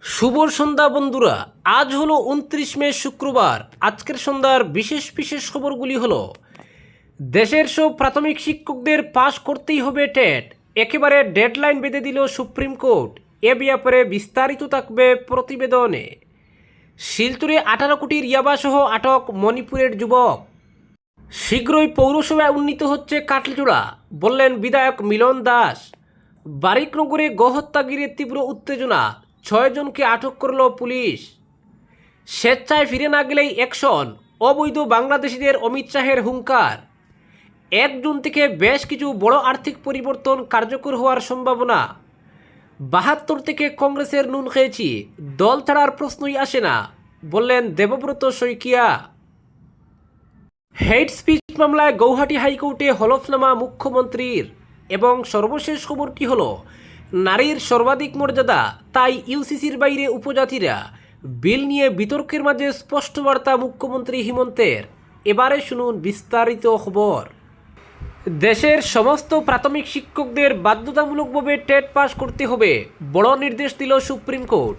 শুভ সন্ধ্যা বন্ধুরা। আজ হলো 29 মে শুক্রবার। আজকের সন্ধ্যার বিশেষ বিশেষ খবরগুলি হলো: দেশের সব প্রাথমিক শিক্ষকদের পাশ করতেই হবে টেট, একেবারে ডেডলাইন বেঁধে দিল সুপ্রিম কোর্ট। এ ব্যাপারে বিস্তারিত থাকবে প্রতিবেদনে। শিলচরে 18 কোটির ইয়াবাসহ আটক মণিপুরের যুবক। শীঘ্রই পৌরসভায় উন্নীত হচ্ছে কাটলিচূড়া, বললেন বিধায়ক মিলন দাস। বারিকনগরে গোহত্যা ঘিরে তীব্র উত্তেজনা, 6 জনকে আটক করল পুলিশ। স্বেচ্ছায় ফিরে না গেলেই অ্যাকশন, অবৈধ বাংলাদেশিদের অমিত শাহের হুঙ্কার। 1 জুন থেকে বেশ কিছু বড় আর্থিক পরিবর্তন কার্যকর হওয়ার সম্ভাবনা। 72 থেকে কংগ্রেসের নুন খেয়েছি, দল ছাড়ার প্রশ্নই আসে না, বললেন দেবব্রত শইকিয়া। হেট স্পিচ মামলায় গৌহাটি হাইকোর্টে হলফনামা মুখ্যমন্ত্রীর। এবং সর্বশেষ খবরটি হলো, নারীর সর্বাধিক মর্যাদা, তাই ইউসিসির বাইরে উপজাতিরা। বিল নিয়ে বিতর্কের মাঝে স্পষ্ট বার্তা মুখ্যমন্ত্রী হিমন্তের। এবারে শুনুন বিস্তারিত খবর। দেশের সমস্ত প্রাথমিক শিক্ষকদের বাধ্যতামূলকভাবে টেট পাস করতে হবে, বড় নির্দেশ দিল সুপ্রিম কোর্ট।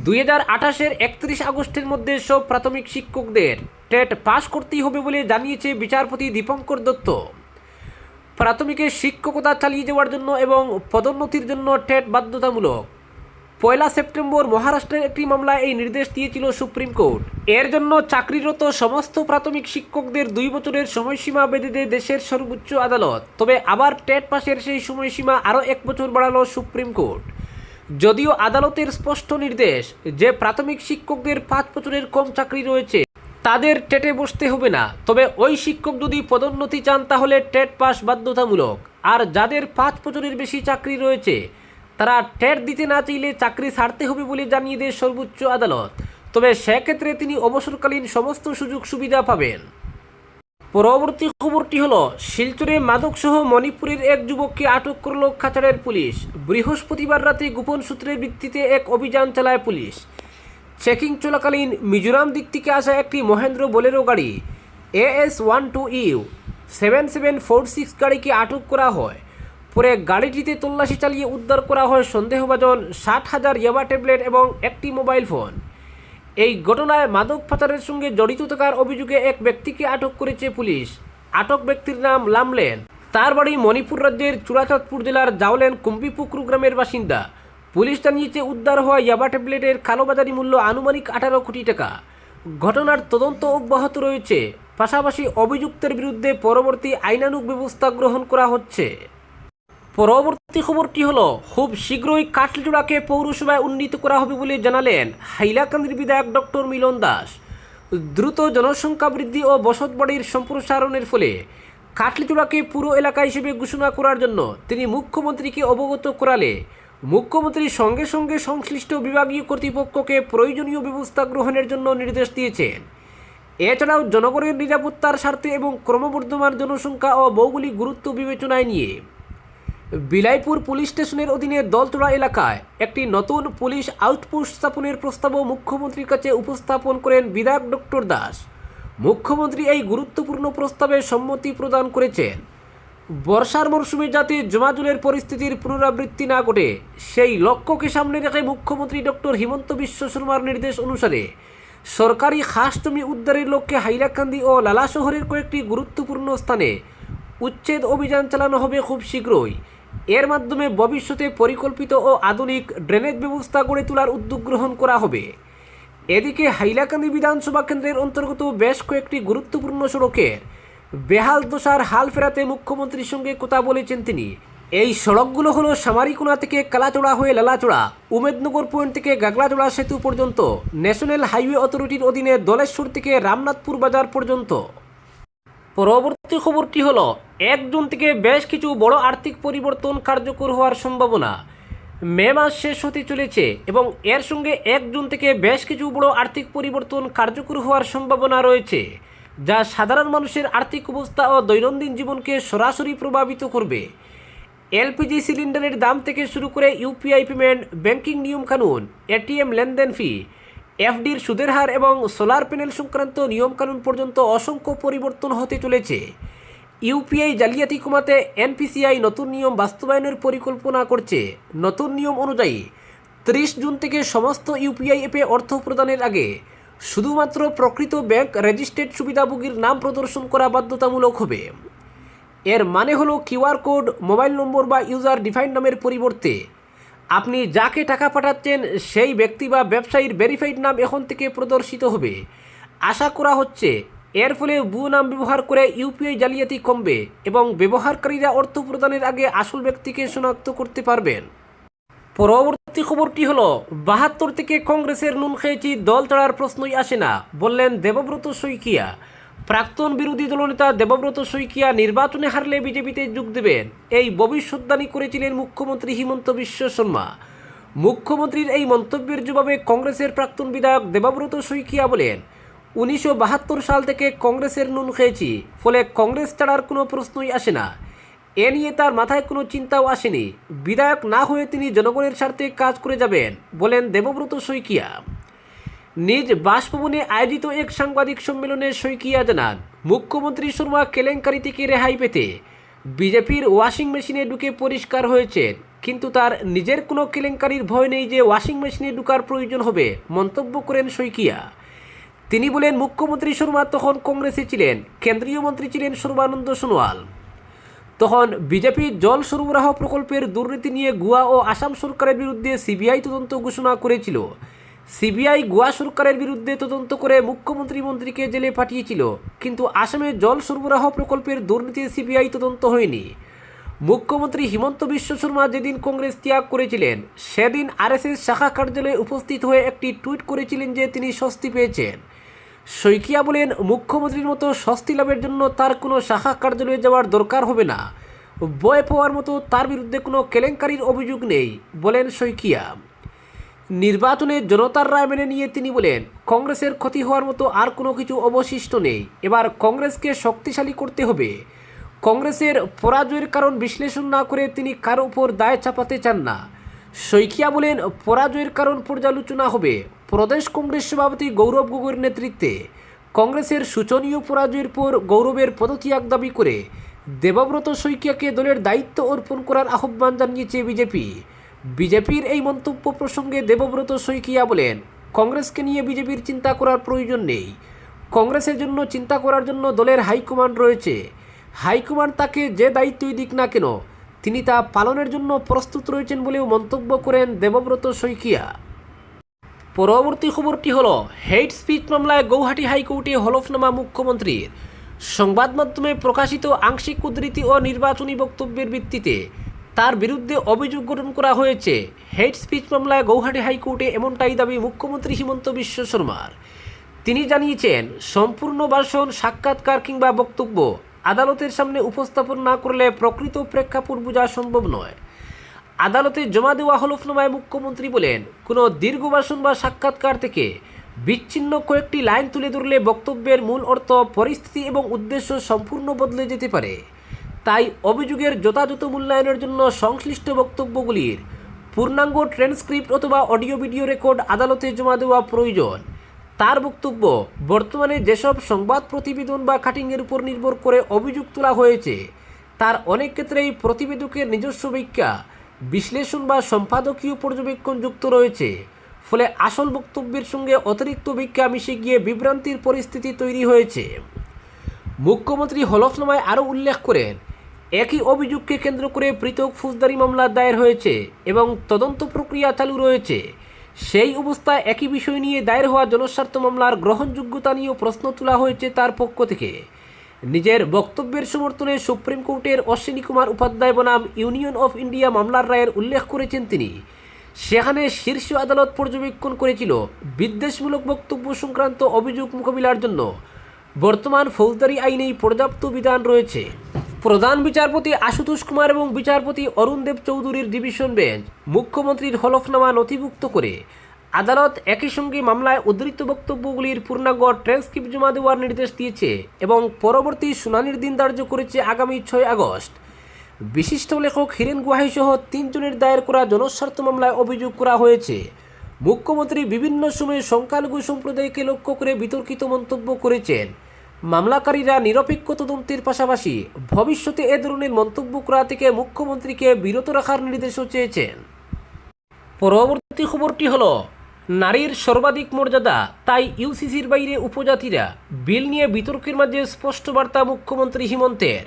2028-এর 31 আগস্টের মধ্যে সব প্রাথমিক শিক্ষকদের টেট পাস করতেই হবে বলে জানিয়েছে বিচারপতি দীপঙ্কর দত্ত। প্রাথমিকের শিক্ষকতা চালিয়ে যাওয়ার জন্য এবং পদোন্নতির জন্য টেট বাধ্যতামূলক। 1 সেপ্টেম্বর মহারাষ্ট্রের একটি মামলায় এই নির্দেশ দিয়েছিল সুপ্রিম কোর্ট। এর জন্য চাকরিরত সমস্ত প্রাথমিক শিক্ষকদের 2 বছরের সময়সীমা বেঁধে দেয় দেশের সর্বোচ্চ আদালত। তবে আবার টেট পাসের সেই সময়সীমা আরও 1 বছর বাড়ালো সুপ্রিম কোর্ট। যদিও আদালতের স্পষ্ট নির্দেশ যে প্রাথমিক শিক্ষকদের 5 বছরের কম চাকরি রয়েছে তাদের টেটে বসতে হবে না, তবে ওই শিক্ষক যদি পদোন্নতি চান তাহলে টেট পাস বাধ্যতামূলক। আর যাদের 5 বছরের বেশি চাকরি রয়েছে তারা টেট দিতে না চাইলে চাকরি ছাড়তে হবে বলে জানিয়ে দেয় সর্বোচ্চ আদালত। তবে সেক্ষেত্রে তিনি অবসরকালীন সমস্ত সুযোগ সুবিধা পাবেন। পরবর্তী খবরটি হলো, শিলচরে মাদকসহ মণিপুরের এক যুবককে আটক করল কাছাড়ের পুলিশ। বৃহস্পতিবার রাতে গোপন সূত্রের ভিত্তিতে এক অভিযান চালায় পুলিশ। চেকিং চলাকালীন মিজোরাম দিক থেকে আসা একটি মহেন্দ্র বোলেরো গাড়ি AS12U 7746 গাড়িকে আটক করা হয়। পরে গাড়িটিতে তল্লাশি চালিয়ে উদ্ধার করা হয় সন্দেহভাজন 60,000 ইয়াবা ট্যাবলেট এবং একটি মোবাইল ফোন। এই ঘটনায় মাদক পাচারের সঙ্গে জড়িত থাকার অভিযোগে এক ব্যক্তিকে আটক করেছে পুলিশ। আটক ব্যক্তির নাম লামলেন। তার বাড়ি মণিপুর রাজ্যের চূড়াচাঁদপুর জেলার জাওলেন কুম্বিপুকুর গ্রামের বাসিন্দা। পুলিশ জানিয়েছে উদ্ধার হওয়া ইয়াবা ট্যাবলেটের কালোবাজারি মূল্য আনুমানিক 18 কোটি টাকা। ঘটনার তদন্ত অব্যাহত রয়েছে, পাশাপাশি অভিযুক্তের বিরুদ্ধে পরবর্তী আইনানুগ ব্যবস্থা গ্রহণ করা হচ্ছে। পরবর্তী খবরটি হলো, খুব শীঘ্রই কাটলিচূড়াকে পৌরসভায় উন্নীত করা হবে বলে জানালেন হাইলাকান্দির বিধায়ক ডক্টর মিলন দাস। দ্রুত জনসংখ্যা বৃদ্ধি ও বসতবাড়ির সম্প্রসারণের ফলে কাটলিচূড়াকে পুরো এলাকা হিসেবে ঘোষণা করার জন্য তিনি মুখ্যমন্ত্রীকে অবগত করালে মুখ্যমন্ত্রী সঙ্গে সঙ্গে সংশ্লিষ্ট বিভাগীয় কর্তৃপক্ষকে প্রয়োজনীয় ব্যবস্থা গ্রহণের জন্য নির্দেশ দিয়েছেন। এছাড়াও জনগণের নিরাপত্তার স্বার্থে এবং ক্রমবর্ধমান জনসংখ্যা ও ভৌগোলিক গুরুত্ব বিবেচনায় নিয়ে বিলাইপুর পুলিশ স্টেশনের অধীনে দলতলা এলাকায় একটি নতুন পুলিশ আউটপোস্ট স্থাপনের প্রস্তাবও মুখ্যমন্ত্রীর কাছে উপস্থাপন করেন বিধায়ক ডক্টর দাস। মুখ্যমন্ত্রী এই গুরুত্বপূর্ণ প্রস্তাবে সম্মতি প্রদান করেছেন। বর্ষার মরশুমে যাতে জমাজলের পরিস্থিতির পুনরাবৃত্তি না ঘটে সেই লক্ষ্যকে সামনে রেখে মুখ্যমন্ত্রী ডক্টর হিমন্ত বিশ্ব শর্মার নির্দেশ অনুসারে সরকারি খাস জমি উদ্ধারের লক্ষ্যে হাইলাকান্দি ও লালা শহরের কয়েকটি গুরুত্বপূর্ণ স্থানে উচ্ছেদ অভিযান চালানো হবে খুব শীঘ্রই। এর মাধ্যমে ভবিষ্যতে পরিকল্পিত ও আধুনিক ড্রেনেজ ব্যবস্থা গড়ে তোলার উদ্যোগ গ্রহণ করা হবে। এদিকে হাইলাকান্দি বিধানসভা কেন্দ্রের অন্তর্গত বেশ কয়েকটি গুরুত্বপূর্ণ সড়কের বেহাল দশার হাল ফেরাতে মুখ্যমন্ত্রীর সঙ্গে কথা বলেছেন তিনি। এই সড়কগুলো হলো সামারিকোনা থেকে কালাচড়া হয়ে লালাচড়া, উমেদনগর পয়েন্ট থেকে গাগলাচড়া সেতু পর্যন্ত, ন্যাশনাল হাইওয়ে অথরিটির অধীনে দলেশ্বর থেকে রামনাথপুর বাজার পর্যন্ত। পরবর্তী খবরটি হলো, 1 জুন থেকে বেশ কিছু বড় আর্থিক পরিবর্তন কার্যকর হওয়ার সম্ভাবনা। মে মাস শেষ হতে চলেছে এবং এর সঙ্গে 1 জুন থেকে বেশ কিছু বড় আর্থিক পরিবর্তন কার্যকর হওয়ার সম্ভাবনা রয়েছে, যা সাধারণ মানুষের আর্থিক অবস্থা ও দৈনন্দিন জীবনকে সরাসরি প্রভাবিত করবে। এলপিজি সিলিন্ডারের দাম থেকে শুরু করে ইউপিআই পেমেন্ট, ব্যাংকিং নিয়মকানুন, এটিএম লেনদেন ফি, এফডির সুদের হার এবং সোলার প্যানেল সংক্রান্ত নিয়মকানুন পর্যন্ত অসংখ্য পরিবর্তন হতে চলেছে। ইউপিআই জালিয়াতি কমাতে এনপিসিআই নতুন নিয়ম বাস্তবায়নের পরিকল্পনা করছে। নতুন নিয়ম অনুযায়ী 30 জুন থেকে সমস্ত ইউপিআই অ্যাপে অর্থ প্রদানের আগে শুধুমাত্র প্রকৃত ব্যাংক রেজিস্ট্রেড সুবিধাভোগীর নাম প্রদর্শন করা বাধ্যতামূলক হবে। এর মানে হলো কিউআর কোড, মোবাইল নম্বর বা ইউজার ডিফাইন্ড নামের পরিবর্তে আপনি যাকে টাকা পাঠাচ্ছেন সেই ব্যক্তি বা ব্যবসায়ীর ভেরিফাইড নাম এখন থেকে প্রদর্শিত হবে। আশা করা হচ্ছে এর ফলে ভুয়ো নাম ব্যবহার করে ইউপিআই জালিয়াতি কমবে এবং ব্যবহারকারীরা অর্থ প্রদানের আগে আসল ব্যক্তিকে শনাক্ত করতে পারবেন। পরবর্তী খবরটি হলো 72 থেকে কংগ্রেসের নুন খেয়েছি, দল ছাড়ার প্রশ্নই আসে না, বললেন দেবব্রত শইকিয়া। প্রাক্তন বিরোধী দলনেতা দেবব্রত শইকিয়া নির্বাচনে হারলে বিজেপিতে যোগ দেবেন এই ভবিষ্যদ্বাণী করেছিলেন মুখ্যমন্ত্রী হিমন্ত বিশ্ব শর্মা। মুখ্যমন্ত্রীর এই মন্তব্যের জবাবে কংগ্রেসের প্রাক্তন বিধায়ক দেবব্রত শইকিয়া বলেন, 1972 সাল থেকে কংগ্রেসের নুন খেয়েছি, ফলে কংগ্রেস ছাড়ার কোনো প্রশ্নই আসে না। এ নিয়ে তার মাথায় কোনো চিন্তাও আসেনি। বিধায়ক না হয়ে তিনি জনগণের স্বার্থে কাজ করে যাবেন, বলেন দেবব্রত শইকিয়া। নিজ বাসভবনে আয়োজিত এক সাংবাদিক সম্মেলনে শইকিয়া জানান, মুখ্যমন্ত্রী শর্মা কেলেঙ্কারি থেকে রেহাই পেতে বিজেপির ওয়াশিং মেশিনে ঢুকে পরিষ্কার হয়েছেন, কিন্তু তার নিজের কোনো কেলেঙ্কারির ভয় নেই যে ওয়াশিং মেশিনে ঢুকার প্রয়োজন হবে, মন্তব্য করেন শইকিয়া। তিনি বলেন, মুখ্যমন্ত্রী শর্মা তখন কংগ্রেসে ছিলেন, কেন্দ্রীয় মন্ত্রী ছিলেন সর্বানন্দ সোনোয়াল। তখন বিজেপি জল সরবরাহ প্রকল্পের দুর্নীতি নিয়ে গোয়া ও আসাম সরকারের বিরুদ্ধে সিবিআই তদন্ত ঘোষণা করেছিল। সিবিআই গোয়া সরকারের বিরুদ্ধে তদন্ত করে মন্ত্রীকে জেলে পাঠিয়েছিল, কিন্তু আসামে জল সরবরাহ প্রকল্পের দুর্নীতির সিবিআই তদন্ত হয়নি। মুখ্যমন্ত্রী হিমন্ত বিশ্ব শর্মা যেদিন কংগ্রেস ত্যাগ করেছিলেন সেদিন আরএসএস শাখা কার্যালয়ে উপস্থিত হয়ে একটি টুইট করেছিলেন যে তিনি স্বস্তি পেয়েছেন। শইকিয়া বলেন, মুখ্যমন্ত্রীর মতো স্বস্তি লাভের জন্য তার কোনো শাখা কার্যালয়ে যাওয়ার দরকার হবে না। ভয় পাওয়ার মতো তার বিরুদ্ধে কোনো কেলেঙ্কারির অভিযোগ নেই, বলেন শইকিয়া। নির্বাচনে জনতার রায় মেনে নিয়ে তিনি বলেন, কংগ্রেসের ক্ষতি হওয়ার মতো আর কোনো কিছু অবশিষ্ট নেই, এবার কংগ্রেসকে শক্তিশালী করতে হবে। কংগ্রেসের পরাজয়ের কারণ বিশ্লেষণ না করে তিনি কারো উপর দায় চাপাতে চান না। শইকিয়া বলেন, পরাজয়ের কারণ পর্যালোচনা হবে প্রদেশ কংগ্রেস সভাপতি গৌরব গগৈর নেতৃত্বে। কংগ্রেসের শোচনীয় পরাজয়ের পর গৌরবের পদত্যাগ দাবি করে দেবব্রত শইকিয়াকে দলের দায়িত্ব অর্পণ করার আহ্বান জানিয়েছে বিজেপি। বিজেপির এই মন্তব্য প্রসঙ্গে দেবব্রত শইকিয়া বলেন, কংগ্রেসকে নিয়ে বিজেপির চিন্তা করার প্রয়োজন নেই। কংগ্রেসের জন্য চিন্তা করার জন্য দলের হাইকমান্ড রয়েছে। হাইকমান্ড তাকে যে দায়িত্বই দিক না কেন তিনি তা পালনের জন্য প্রস্তুত রয়েছেন বলেও মন্তব্য করেন দেবব্রত শইকিয়া। পরবর্তী খবরটি হলো, হেইট স্পিচ মামলায় গৌহাটি হাইকোর্টে হলফনামা মুখ্যমন্ত্রীর। সংবাদ মাধ্যমে প্রকাশিত আংশিক উদ্ধৃতি ও নির্বাচনী বক্তব্যের ভিত্তিতে তার বিরুদ্ধে অভিযোগ গঠন করা হয়েছে। হেইট স্পিচ মামলায় গৌহাটি হাইকোর্টে এমনটাই দাবি মুখ্যমন্ত্রী হিমন্ত বিশ্ব শর্মার। তিনি জানিয়েছেন, সম্পূর্ণ ভাষণ, সাক্ষাৎকার কিংবা বক্তব্য আদালতের সামনে উপস্থাপন না করলে প্রকৃত প্রেক্ষাপট বোঝা সম্ভব নয়। আদালতে জমা দেওয়া হলফনামায় মুখ্যমন্ত্রী বলেন, কোনো দীর্ঘ ভাষণ বা সাক্ষাৎকার থেকে বিচ্ছিন্ন কয়েকটি লাইন তুলে ধরলে বক্তব্যের মূল অর্থ, পরিস্থিতি এবং উদ্দেশ্য সম্পূর্ণ বদলে যেতে পারে। তাই অভিযোগের যথাযথ মূল্যায়নের জন্য সংশ্লিষ্ট বক্তব্যগুলির পূর্ণাঙ্গ ট্রান্সক্রিপ্ট অথবা অডিও ভিডিও রেকর্ড আদালতে জমা দেওয়া প্রয়োজন। তার বক্তব্য, বর্তমানে যেসব সংবাদ প্রতিবেদন বা কাটিংয়ের উপর নির্ভর করে অভিযোগ তোলা হয়েছে তার অনেক ক্ষেত্রেই প্রতিবেদকের নিজস্ব ব্যাখ্যা, বিশ্লেষণ বা সম্পাদকীয় পর্যবেক্ষণ যুক্ত রয়েছে। ফলে আসল বক্তব্যের সঙ্গে অতিরিক্ত ব্যাখ্যা মিশে গিয়ে বিভ্রান্তির পরিস্থিতি তৈরি হয়েছে। মুখ্যমন্ত্রী হলফনামায় আরও উল্লেখ করেন, একই অভিযোগকে কেন্দ্র করে পৃথক ফৌজদারি মামলা দায়ের হয়েছে এবং তদন্ত প্রক্রিয়া চালু রয়েছে। সেই অবস্থায় একই বিষয় নিয়ে দায়ের হওয়া জনস্বার্থ মামলার গ্রহণযোগ্যতা নিয়েও প্রশ্ন তোলা হয়েছে তার পক্ষ থেকে। নিজের বক্তব্যের সমর্থনে সুপ্রিম কোর্টের অশ্বিনী কুমার উপাধ্যায় বনাম ইউনিয়ন অফ ইন্ডিয়া মামলার রায়ের উল্লেখ করেছেন তিনি। সেখানে শীর্ষ আদালত পর্যবেক্ষণ করেছিল, বিদ্বেষমূলক বক্তব্য সংক্রান্ত অভিযোগ মোকাবিলার জন্য বর্তমান ফৌজদারি আইনেই পর্যাপ্ত বিধান রয়েছে। প্রধান বিচারপতি আশুতোষ কুমার এবং বিচারপতি অরুণ দেব চৌধুরীর ডিভিশন বেঞ্চ মুখ্যমন্ত্রীর হলফনামা নথিভুক্ত করে আদালত একই সঙ্গে মামলায় উদ্ধৃত বক্তব্যগুলির পূর্ণাঙ্গ ট্রান্সক্রিপ্ট জমা দেওয়ার নির্দেশ দিয়েছে এবং পরবর্তী শুনানির দিন ধার্য করেছে আগামী 6 আগস্ট। বিশিষ্ট লেখক হিরেন গুহাই সহ 3 জনের দায়ের করা জনস্বার্থ মামলায় অভিযোগ করা হয়েছে, মুখ্যমন্ত্রী বিভিন্ন সময়ে সংখ্যালঘু সম্প্রদায়কে লক্ষ্য করে বিতর্কিত মন্তব্য করেছেন। মামলাকারীরা নিরপেক্ষ তদন্তের পাশাপাশি ভবিষ্যতে এ ধরনের মন্তব্য করা থেকে মুখ্যমন্ত্রীকে বিরত রাখার নির্দেশও চেয়েছেন। পরবর্তী খবরটি হলো নারীর সর্বাধিক মর্যাদা তাই ইউসিসির বাইরে উপজাতিরা বিল নিয়ে বিতর্কের মাঝে স্পষ্ট বার্তা মুখ্যমন্ত্রী হিমন্তের।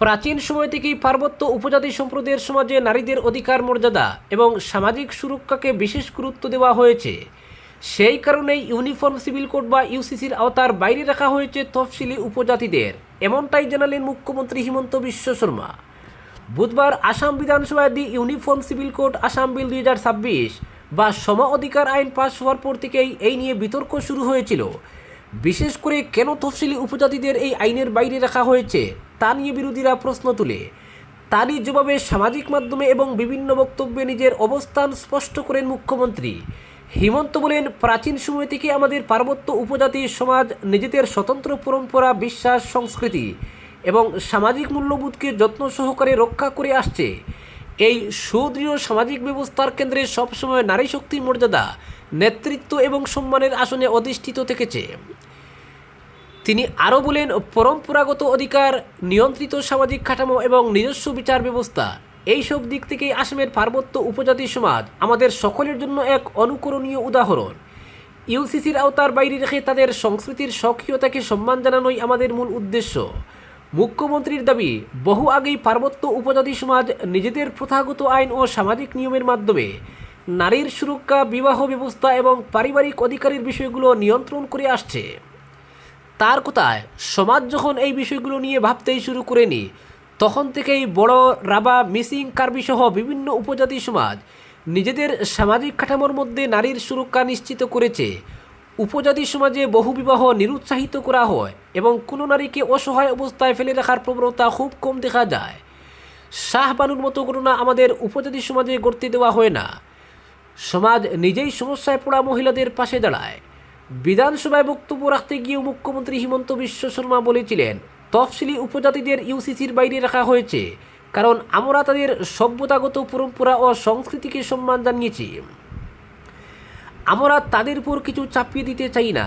প্রাচীন সময় থেকেই পার্বত্য উপজাতি সম্প্রদায়ের সমাজে নারীদের অধিকার মর্যাদা এবং সামাজিক সুরক্ষাকে বিশেষ গুরুত্ব দেওয়া হয়েছে। সেই কারণেই ইউনিফর্ম সিভিল কোড বা ইউসিসির আওতার বাইরে রাখা হয়েছে তফসিলি উপজাতিদের, এমনটাই জানালেন মুখ্যমন্ত্রী হিমন্ত বিশ্ব শর্মা। বুধবার আসাম বিধানসভায় দি ইউনিফর্ম সিভিল কোড আসাম বিল 2026 বা সম অধিকার আইন পাশ হওয়ার পর থেকেই এই নিয়ে বিতর্ক শুরু হয়েছিল। বিশেষ করে কেন তফসিলি উপজাতিদের এই আইনের বাইরে রাখা হয়েছে তা নিয়ে বিরোধীরা প্রশ্ন তুলে। তারই জবাবে সামাজিক মাধ্যমে এবং বিভিন্ন বক্তব্যে নিজের অবস্থান স্পষ্ট করেন মুখ্যমন্ত্রী হিমন্ত। বলেন, প্রাচীন সময় থেকে আমাদের পার্বত্য উপজাতি সমাজ নিজেদের স্বতন্ত্র পরম্পরা, বিশ্বাস, সংস্কৃতি এবং সামাজিক মূল্যবোধকে যত্ন সহকারে রক্ষা করে আসছে। এই সুদৃঢ় সামাজিক ব্যবস্থার কেন্দ্রে সবসময় নারী শক্তির মর্যাদা, নেতৃত্ব এবং সম্মানের আসনে অধিষ্ঠিত থেকেছে। তিনি আরও বলেন, পরম্পরাগত অধিকার, নিয়ন্ত্রিত সামাজিক কাঠামো এবং নিজস্ব বিচার ব্যবস্থা, এইসব দিক থেকেই আসামের পার্বত্য উপজাতি সমাজ আমাদের সকলের জন্য এক অনুকরণীয় উদাহরণ। ইউসিসির আওতার বাইরে রেখে তাদের সংস্কৃতির স্বকীয়তাকে সম্মান জানানোই আমাদের মূল উদ্দেশ্য। মুখ্যমন্ত্রীর দাবি, বহু আগেই পার্বত্য উপজাতি সমাজ নিজেদের প্রথাগত আইন ও সামাজিক নিয়মের মাধ্যমে নারীর সুরক্ষা, বিবাহ ব্যবস্থা এবং পারিবারিক অধিকারের বিষয়গুলো নিয়ন্ত্রণ করে আসছে। তার কথায়, সমাজ যখন এই বিষয়গুলো নিয়ে ভাবতেই শুরু করেনি, তখন থেকেই বড়, রাভা, মিসিং, কার্বি সহ বিভিন্ন উপজাতি সমাজ নিজেদের সামাজিক কাঠামোর মধ্যে নারীর সুরক্ষা নিশ্চিত করেছে। উপজাতি সমাজে বহুবিবাহ নিরুৎসাহিত করা হয় এবং কোনো নারীকে অসহায় অবস্থায় ফেলে রাখার প্রবণতা খুব কম দেখা যায়। শাহবানুর মতো ঘটনা আমাদের উপজাতি সমাজে ঘটতে দেওয়া হয় না। সমাজ নিজেই সমস্যায় পড়া মহিলাদের পাশে দাঁড়ায়। বিধানসভায় বক্তব্য রাখতে গিয়েও মুখ্যমন্ত্রী হিমন্ত বিশ্ব শর্মা বলেছিলেন, তফসিলি উপজাতিদের ইউসিসির বাইরে রাখা হয়েছে কারণ আমরা তাদের সভ্যতাগত পরম্পরা ও সংস্কৃতিকে সম্মান জানিয়েছি। আমরা তাদের উপর কিছু চাপিয়ে দিতে চাই না।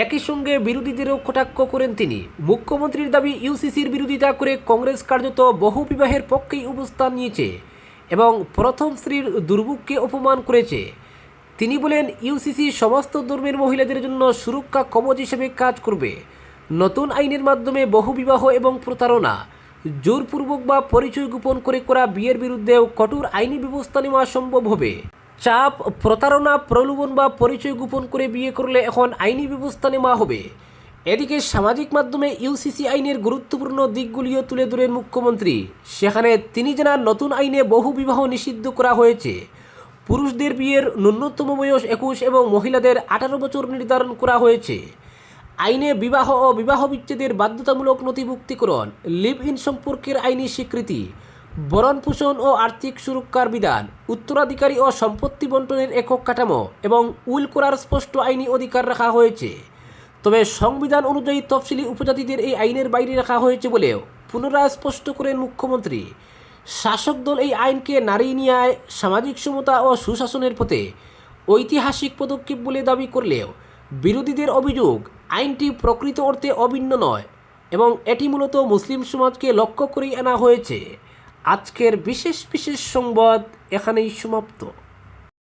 একই সঙ্গে বিরোধীদেরও কটাক্ষ করেন তিনি। মুখ্যমন্ত্রীর দাবি, ইউসিসির বিরোধিতা করে কংগ্রেস কার্যত বহু বিবাহের পক্ষেই অবস্থান নিয়েছে এবং প্রথম স্ত্রীর দুর্ভোগকে অপমান করেছে। তিনি বলেন, ইউসিসি সমস্ত ধর্মের মহিলাদের জন্য সুরক্ষা কবচ হিসেবে কাজ করবে। নতুন আইনের মাধ্যমে বহুবিবাহ এবং প্রতারণা, জোরপূর্বক বা পরিচয় গোপন করে করা বিয়ের বিরুদ্ধেও কঠোর আইনি ব্যবস্থা নেওয়া সম্ভব হবে। চাপ, প্রতারণা, প্রলোভন বা পরিচয় গোপন করে বিয়ে করলে এখন আইনি ব্যবস্থা নেওয়া হবে। এদিকে সামাজিক মাধ্যমে ইউসিসি আইনের গুরুত্বপূর্ণ দিকগুলিও তুলে ধরেন মুখ্যমন্ত্রী। সেখানে তিনি জানান, নতুন আইনে বহু বিবাহ নিষিদ্ধ করা হয়েছে। পুরুষদের বিয়ের ন্যূনতম বয়স 21 এবং মহিলাদের 18 বছর নির্ধারণ করা হয়েছে। আইনে বিবাহ ও বিবাহ বিচ্ছেদের বাধ্যতামূলক নথিভুক্তিকরণ, লিভ ইন সম্পর্কের আইনি স্বীকৃতি, ভরণ পোষণ ও আর্থিক সুরক্ষার বিধান, উত্তরাধিকারী ও সম্পত্তি বন্টনের একক কাঠামো এবং উইল করার স্পষ্ট আইনি অধিকার রাখা হয়েছে। তবে সংবিধান অনুযায়ী তফসিলি উপজাতিদের এই আইনের বাইরে রাখা হয়েছে বলেও পুনরায় স্পষ্ট করেন মুখ্যমন্ত্রী। শাসক দল এই আইনকে নারী ন্যায়, সামাজিক সমতা ও সুশাসনের পথে ঐতিহাসিক পদক্ষেপ বলে দাবি করলেও বিরোধীদের অভিযোগ, আইনটি প্রকৃত অর্থে অভিন্ন নয় এবং এটি মূলত মুসলিম সমাজকে লক্ষ্য করেই আনা হয়েছে। আজকের বিশেষ সংবাদ এখানেই সমাপ্ত।